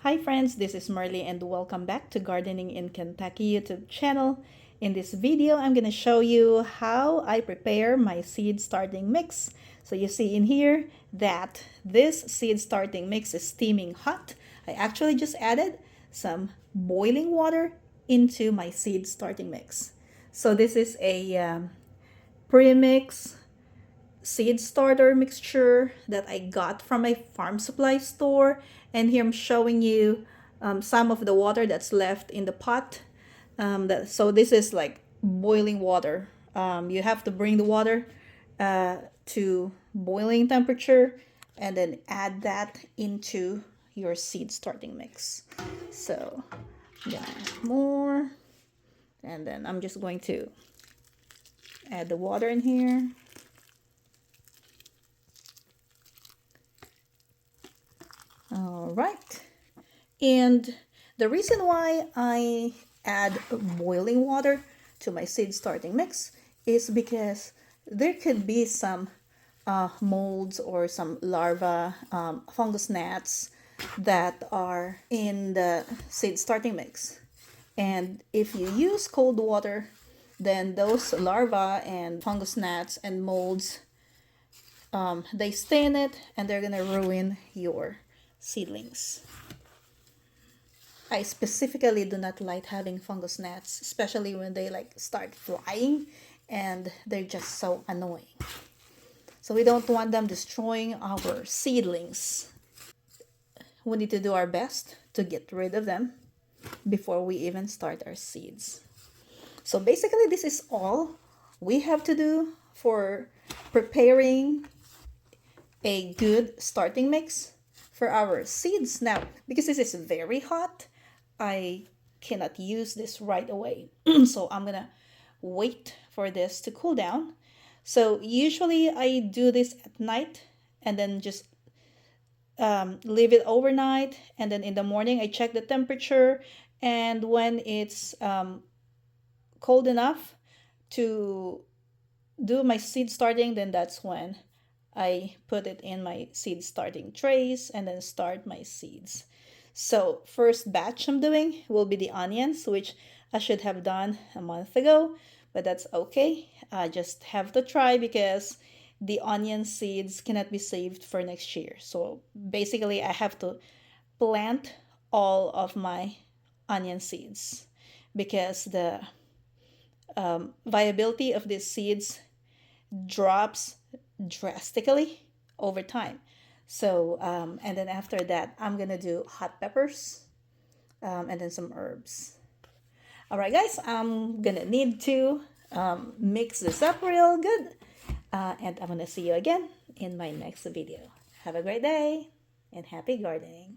Hi friends, this is Marley and welcome back to Gardening in Kentucky YouTube channel. In this video, I'm going to show you how I prepare my seed starting mix. So you see in here that this seed starting mix is steaming hot. I actually just added some boiling water into my seed starting mix. So this is a pre-mix seed starter mixture that I got from my farm supply store, and here I'm showing you some of the water that's left in the pot. So this is like boiling water. You have to bring the water to boiling temperature and then add that into your seed starting mix. So yeah, more, and then I'm just going to add the water in here. All right. And the reason why I add boiling water to my seed starting mix is because there could be some molds or some larvae, fungus gnats that are in the seed starting mix. And if you use cold water, then those larvae and fungus gnats and molds, they stay in it and they're gonna ruin your seedlings. I specifically do not like having fungus gnats, especially when they like start flying and they're just so annoying. So we don't want them destroying our seedlings. We need to do our best to get rid of them before we even start our seeds. So basically this is all we have to do for preparing a good starting mix for our seeds. Now, because this is very hot, I cannot use this right away. So I'm gonna wait for this to cool down. So usually I do this at night and then just leave it overnight, and then in the morning I check the temperature, and when it's cold enough to do my seed starting, then that's when I put it in my seed starting trays and then start my seeds. So first batch I'm doing will be the onions, which I should have done a month ago, but that's okay. I just have to try because the onion seeds cannot be saved for next year. So basically I have to plant all of my onion seeds because the viability of these seeds drops drastically over time. So, and then after that, I'm gonna do hot peppers and then some herbs. All right, guys, I'm gonna need to mix this up real good. And I'm gonna see you again in my next video. Have a great day and happy gardening.